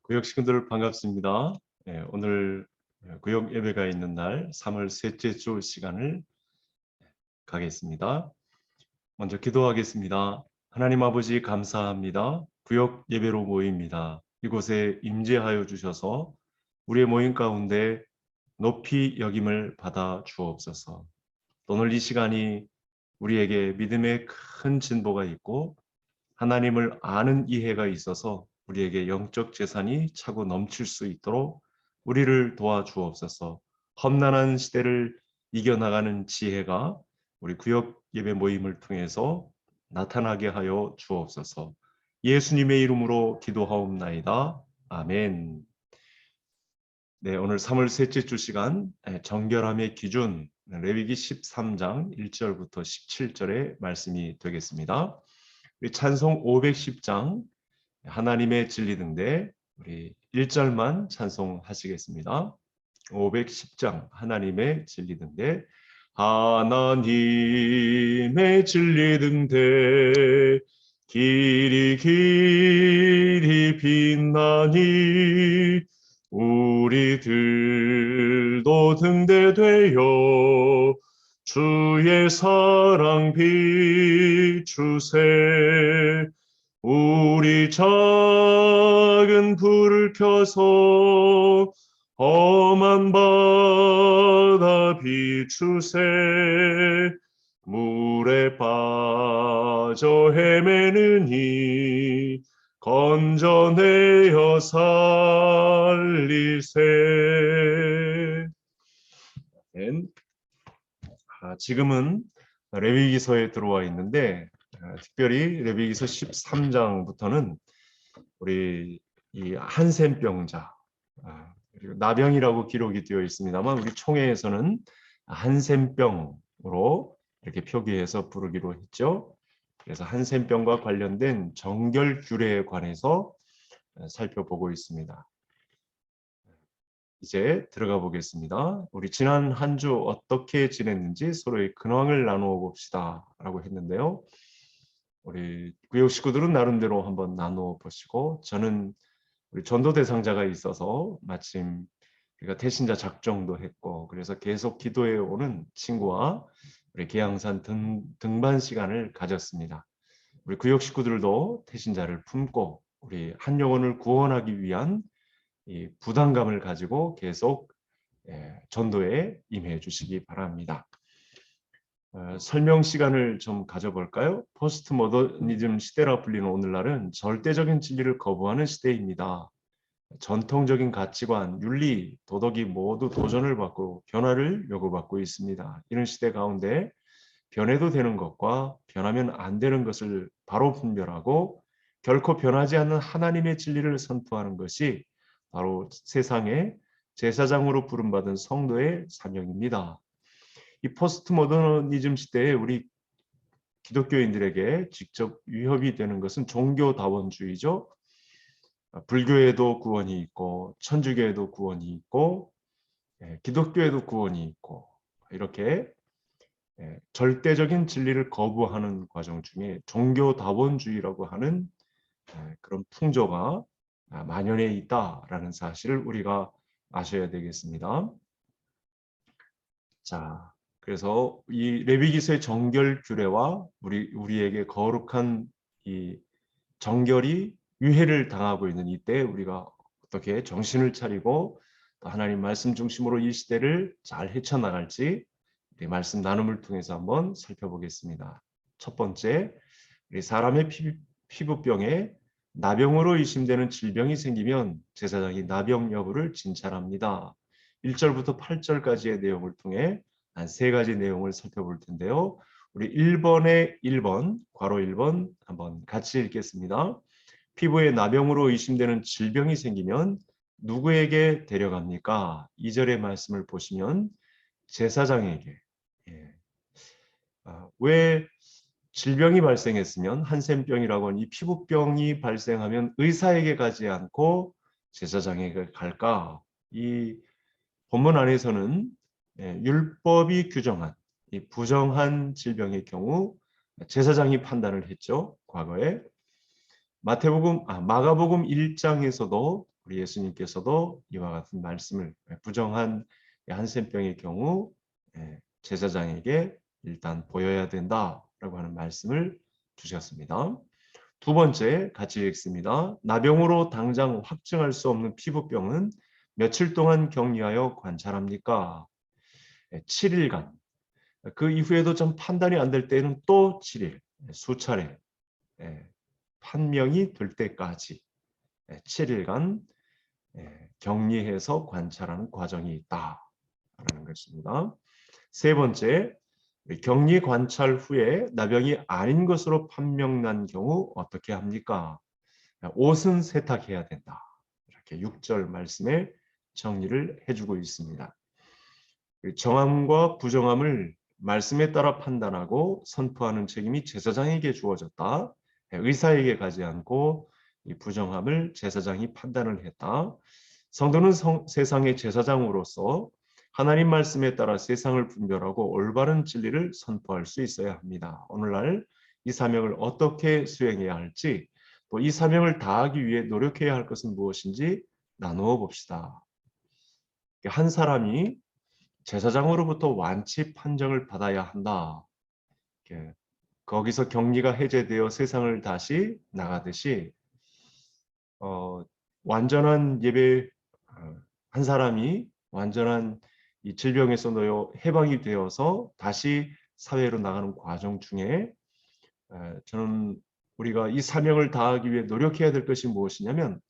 구역 식구들 반갑습니다. 오늘 구역 예배가 있는 날 3월 셋째 주 시간을 가겠습니다. 먼저 기도하겠습니다. 하나님 아버지 감사합니다. 구역 예배로 모입니다. 이곳에 임재하여 주셔서 우리의 모임 가운데 높이 여김을 받아 주옵소서. 오늘 이 시간이 우리에게 믿음의 큰 진보가 있고 하나님을 아는 이해가 있어서 우리에게 영적 재산이 차고 넘칠 수 있도록 우리를 도와주옵소서. 험난한 시대를 이겨나가는 지혜가 우리 구역 예배 모임을 통해서 나타나게 하여 주옵소서. 예수님의 이름으로 기도하옵나이다. 아멘. 네, 오늘 3월 셋째 주 시간 정결함의 기준 레위기 13장 1절부터 17절의 말씀이 되겠습니다. 우리 찬송 510장 하나님의 진리 등대 우리 1절만 찬송하시겠습니다. 510장 하나님의 진리 등대 하나님의 진리 등대 길이 길이 빛나니 우리들도 등대되어 주의 사랑 비추세 우리 작은 불을 켜서 험한 바다 비추세 물에 빠져 헤매느니 건져내어 살리세. 지금은 레위기서에 들어와 있는데 특별히 레위기서 13장부터는 우리 이 한센병자 그리고 나병이라고 기록이 되어 있습니다만 우리 총회에서는 한센병으로 이렇게 표기해서 부르기로 했죠. 그래서 한센병과 관련된 정결 규례에 관해서 살펴보고 있습니다. 이제 들어가 보겠습니다. 우리 지난 한 주 어떻게 지냈는지 서로의 근황을 나누어 봅시다 라고 했는데요. 우리 구역 식구들은 나름대로 한번 나누어 보시고 저는 우리 전도 대상자가 있어서 마침 우리가 대신자 작정도 했고 그래서 계속 기도해 오는 친구와 우리 계양산 등반 시간을 가졌습니다. 우리 구역 식구들도 대신자를 품고 우리 한 영혼을 구원하기 위한 이 부담감을 가지고 계속 전도에 임해 주시기 바랍니다. 설명 시간을 좀 가져볼까요? 포스트 모더니즘 시대라 불리는 오늘날은 절대적인 진리를 거부하는 시대입니다. 전통적인 가치관, 윤리, 도덕이 모두 도전을 받고 변화를 요구받고 있습니다. 이런 시대 가운데 변해도 되는 것과 변하면 안 되는 것을 바로 분별하고 결코 변하지 않는 하나님의 진리를 선포하는 것이 바로 세상의 제사장으로 부름받은 성도의 사명입니다. 이 포스트 모더니즘 시대에 우리 기독교인들에게 직접 위협이 되는 것은 종교다원주의죠. 불교에도 구원이 있고 천주교에도 구원이 있고 기독교에도 구원이 있고 이렇게 절대적인 진리를 거부하는 과정 중에 종교다원주의라고 하는 그런 풍조가 만연해 있다라는 사실을 우리가 아셔야 되겠습니다. 자, 그래서 이 레위기서의 정결 규례와 우리에게 거룩한 이 정결이 유해를 당하고 있는 이때 우리가 어떻게 정신을 차리고 또 하나님 말씀 중심으로 이 시대를 잘 헤쳐나갈지 우리 말씀 나눔을 통해서 한번 살펴보겠습니다. 첫 번째, 우리 사람의 피부병에 나병으로 의심되는 질병이 생기면 제사장이 나병 여부를 진찰합니다. 1절부터 8절까지의 내용을 통해 한 세 가지 내용을 살펴볼 텐데요. 우리 1번에 1번, 괄호 1번 한번 같이 읽겠습니다. 피부에 나병으로 의심되는 질병이 생기면 누구에게 데려갑니까? 2절의 말씀을 보시면 제사장에게. 왜 질병이 발생했으면 한센병이라고 하는 이 피부병이 발생하면 의사에게 가지 않고 제사장에게 갈까? 이 본문 안에서는 율법이 규정한 이 부정한 질병의 경우 제사장이 판단을 했죠. 과거에 마가복음 1장에서도 우리 예수님께서도 이와 같은 말씀을 부정한 한센병의 경우 제사장에게 일단 보여야 된다라고 하는 말씀을 주셨습니다. 두 번째 같이 읽습니다. 나병으로 당장 확증할 수 없는 피부병은 며칠 동안 격리하여 관찰합니까? 7일간. 그 이후에도 좀 판단이 안 될 때는 또 7일, 수차례 판명이 될 때까지 7일간 격리해서 관찰하는 과정이 있다라는 것입니다. 세 번째, 격리 관찰 후에 나병이 아닌 것으로 판명난 경우 어떻게 합니까? 옷은 세탁해야 된다. 이렇게 6절 말씀에 정리를 해주고 있습니다. 정함과 부정함을 말씀에 따라 판단하고 선포하는 책임이 제사장에게 주어졌다. 의사에게 가지 않고 이 부정함을 제사장이 판단을 했다. 성도는 세상의 제사장으로서 하나님 말씀에 따라 세상을 분별하고 올바른 진리를 선포할 수 있어야 합니다. 오늘날 이 사명을 어떻게 수행해야 할지, 또 이 사명을 다하기 위해 노력해야 할 것은 무엇인지 나누어 봅시다. 한 사람이 제사장으로부터 완치 판정을 받아야 한다. 거기서 격리가 해제되어 세상을 다시 나가듯이 완전한 예배, 한 사람이 완전한 이 질병에서 놓여 해방이 되어서 다시 사회로 나가는 과정 중에 저는 우리가 이 사명을 다하기 위해 노력해야 될 것이 무엇이냐면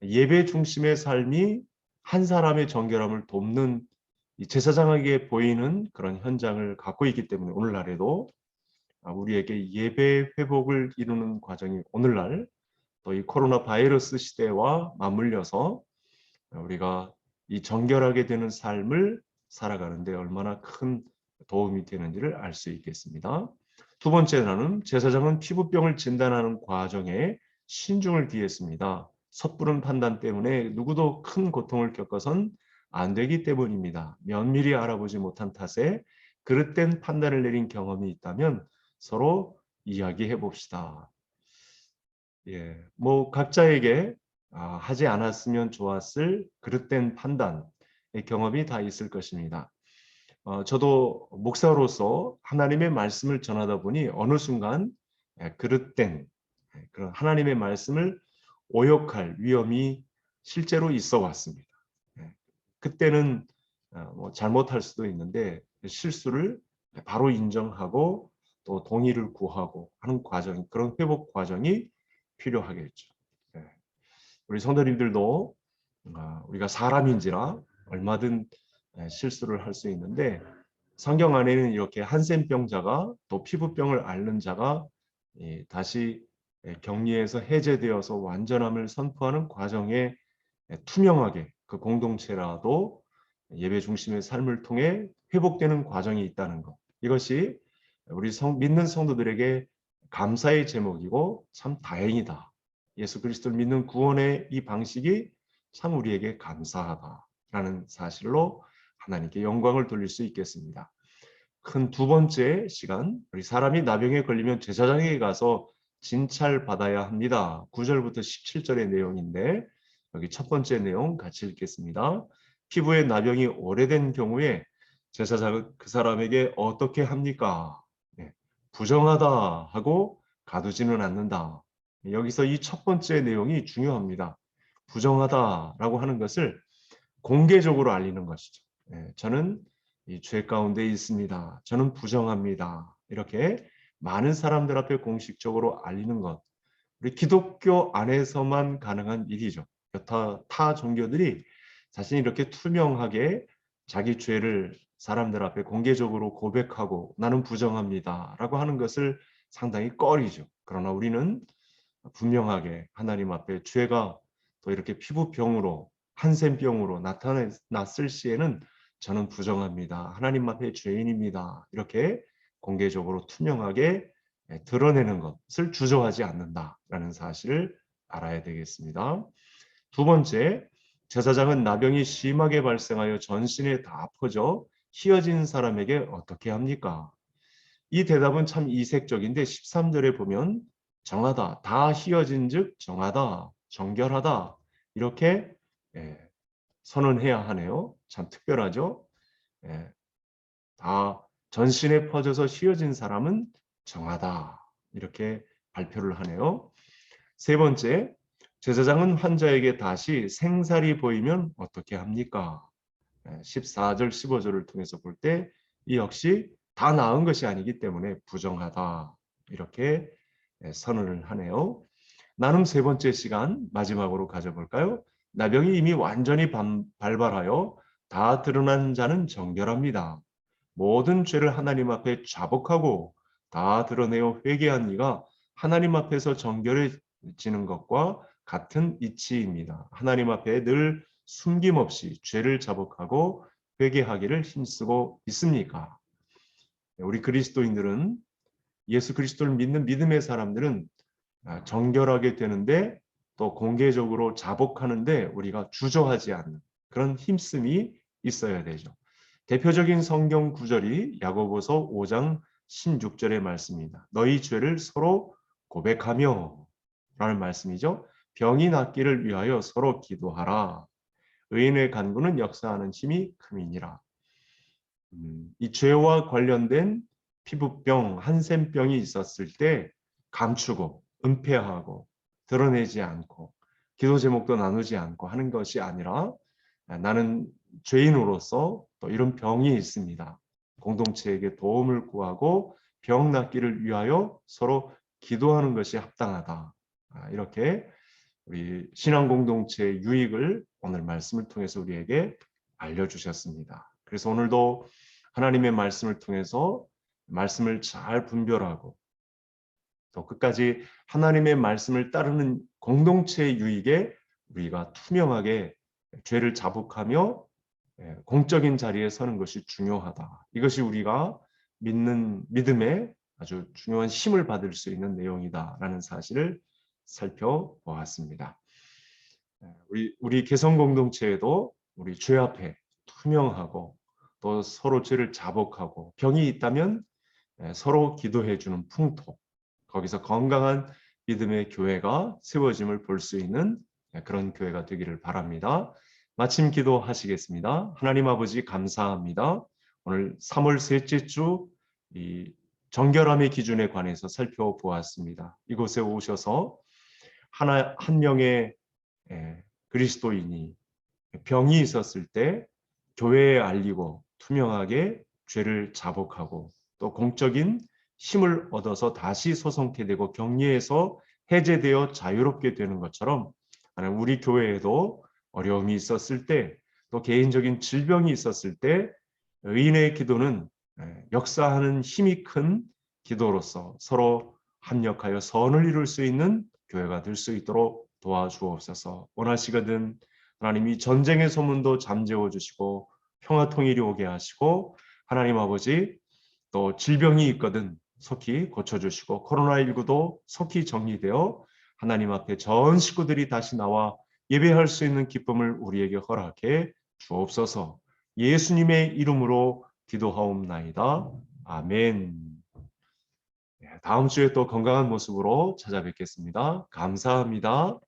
예배 중심의 삶이 한 사람의 정결함을 돕는 이 제사장에게 보이는 그런 현장을 갖고 있기 때문에 오늘날에도 우리에게 예배 회복을 이루는 과정이 오늘날 또 이 코로나 바이러스 시대와 맞물려서 우리가 이 정결하게 되는 삶을 살아가는데 얼마나 큰 도움이 되는지를 알 수 있겠습니다. 두 번째는 제사장은 피부병을 진단하는 과정에 신중을 기했습니다. 섣부른 판단 때문에 누구도 큰 고통을 겪어선 안 되기 때문입니다. 면밀히 알아보지 못한 탓에 그릇된 판단을 내린 경험이 있다면 서로 이야기해 봅시다. 뭐 각자에게 하지 않았으면 좋았을 그릇된 판단의 경험이 다 있을 것입니다. 저도 목사로서 하나님의 말씀을 전하다 보니 어느 순간 그릇된 그런 하나님의 말씀을 오역할 위험이 실제로 있어 왔습니다. 그때는 뭐 잘못할 수도 있는데 실수를 바로 인정하고 또 동의를 구하고 하는 과정, 그런 회복 과정이 필요하겠죠. 우리 성도님들도 우리가 사람인지라 얼마든 실수를 할 수 있는데 성경 안에는 이렇게 한센병자가 또 피부병을 앓는 자가 다시 격리에서 해제되어서 완전함을 선포하는 과정에 투명하게 그 공동체라도 예배 중심의 삶을 통해 회복되는 과정이 있다는 것. 이것이 우리 믿는 성도들에게 감사의 제목이고 참 다행이다. 예수 그리스도를 믿는 구원의 이 방식이 참 우리에게 감사하다라는 사실로 하나님께 영광을 돌릴 수 있겠습니다. 큰 두 번째 시간, 우리 사람이 나병에 걸리면 제사장에게 가서 진찰받아야 합니다. 9절부터 17절의 내용인데 여기 첫 번째 내용 같이 읽겠습니다. 피부에 나병이 오래된 경우에 제사장은 그 사람에게 어떻게 합니까? 부정하다 하고 가두지는 않는다. 여기서 이 첫 번째 내용이 중요합니다. 부정하다라고 하는 것을 공개적으로 알리는 것이죠. 저는 이 죄 가운데 있습니다. 저는 부정합니다. 이렇게 많은 사람들 앞에 공식적으로 알리는 것. 우리 기독교 안에서만 가능한 일이죠. 타 종교들이 자신이 이렇게 투명하게 자기 죄를 사람들 앞에 공개적으로 고백하고 나는 부정합니다 라고 하는 것을 상당히 꺼리죠. 그러나 우리는 분명하게 하나님 앞에 죄가 또 이렇게 피부병으로 한센병으로 나타났을 시에는 저는 부정합니다. 하나님 앞에 죄인입니다. 이렇게 공개적으로 투명하게 드러내는 것을 주저하지 않는다라는 사실을 알아야 되겠습니다. 두 번째, 제사장은 나병이 심하게 발생하여 전신에 다 퍼져 희어진 사람에게 어떻게 합니까? 이 대답은 참 이색적인데 13절에 보면 정하다, 다 희어진 즉 정하다, 정결하다 이렇게 선언해야 하네요. 참 특별하죠. 다 전신에 퍼져서 휘어진 사람은 정하다. 이렇게 발표를 하네요. 세 번째, 제사장은 환자에게 다시 생살이 보이면 어떻게 합니까? 14절, 15절을 통해서 볼 때 이 역시 다 나은 것이 아니기 때문에 부정하다. 이렇게 선언을 하네요. 나눔 세 번째 시간 마지막으로 가져볼까요? 나병이 이미 완전히 발발하여 다 드러난 자는 정결합니다. 모든 죄를 하나님 앞에 자복하고 다 드러내어 회개한 이가 하나님 앞에서 정결해지는 것과 같은 이치입니다. 하나님 앞에 늘 숨김없이 죄를 자복하고 회개하기를 힘쓰고 있습니까? 우리 그리스도인들은 예수 그리스도를 믿는 믿음의 사람들은 정결하게 되는데 또 공개적으로 자복하는데 우리가 주저하지 않는 그런 힘씀이 있어야 되죠. 대표적인 성경 구절이 야고보서 5장 16절의 말씀입니다. 너희 죄를 서로 고백하며 라는 말씀이죠. 병이 낫기를 위하여 서로 기도하라. 의인의 간구는 역사하는 힘이 큼이니라. 이 죄와 관련된 피부병, 한센병이 있었을 때 감추고 은폐하고 드러내지 않고 기도 제목도 나누지 않고 하는 것이 아니라 나는 죄인으로서 또 이런 병이 있습니다. 공동체에게 도움을 구하고 병 낫기를 위하여 서로 기도하는 것이 합당하다. 이렇게 우리 신앙 공동체의 유익을 오늘 말씀을 통해서 우리에게 알려주셨습니다. 그래서 오늘도 하나님의 말씀을 통해서 말씀을 잘 분별하고 또 끝까지 하나님의 말씀을 따르는 공동체의 유익에 우리가 투명하게 죄를 자복하며 공적인 자리에 서는 것이 중요하다. 이것이 우리가 믿는 믿음에 아주 중요한 힘을 받을 수 있는 내용이다라는 사실을 살펴보았습니다. 우리 개성 공동체에도 우리 죄 앞에 투명하고 또 서로 죄를 자복하고 병이 있다면 서로 기도해 주는 풍토, 거기서 건강한 믿음의 교회가 세워짐을 볼 수 있는 그런 교회가 되기를 바랍니다. 마침 기도하시겠습니다. 하나님 아버지 감사합니다. 오늘 3월 셋째 주 이 정결함의 기준에 관해서 살펴보았습니다. 이곳에 오셔서 한 명의 그리스도인이 병이 있었을 때 교회에 알리고 투명하게 죄를 자복하고 또 공적인 힘을 얻어서 다시 소송케 되고 격리에서 해제되어 자유롭게 되는 것처럼 우리 교회에도 어려움이 있었을 때 또 개인적인 질병이 있었을 때 의인의 기도는 역사하는 힘이 큰 기도로서 서로 합력하여 선을 이룰 수 있는 교회가 될 수 있도록 도와주옵소서. 원하시거든 하나님이 전쟁의 소문도 잠재워 주시고 평화 통일이 오게 하시고 하나님 아버지 또 질병이 있거든 속히 고쳐주시고 코로나19도 속히 정리되어 하나님 앞에 전 식구들이 다시 나와 예배할 수 있는 기쁨을 우리에게 허락해 주옵소서. 예수님의 이름으로 기도하옵나이다. 아멘. 다음 주에 또 건강한 모습으로 찾아뵙겠습니다. 감사합니다.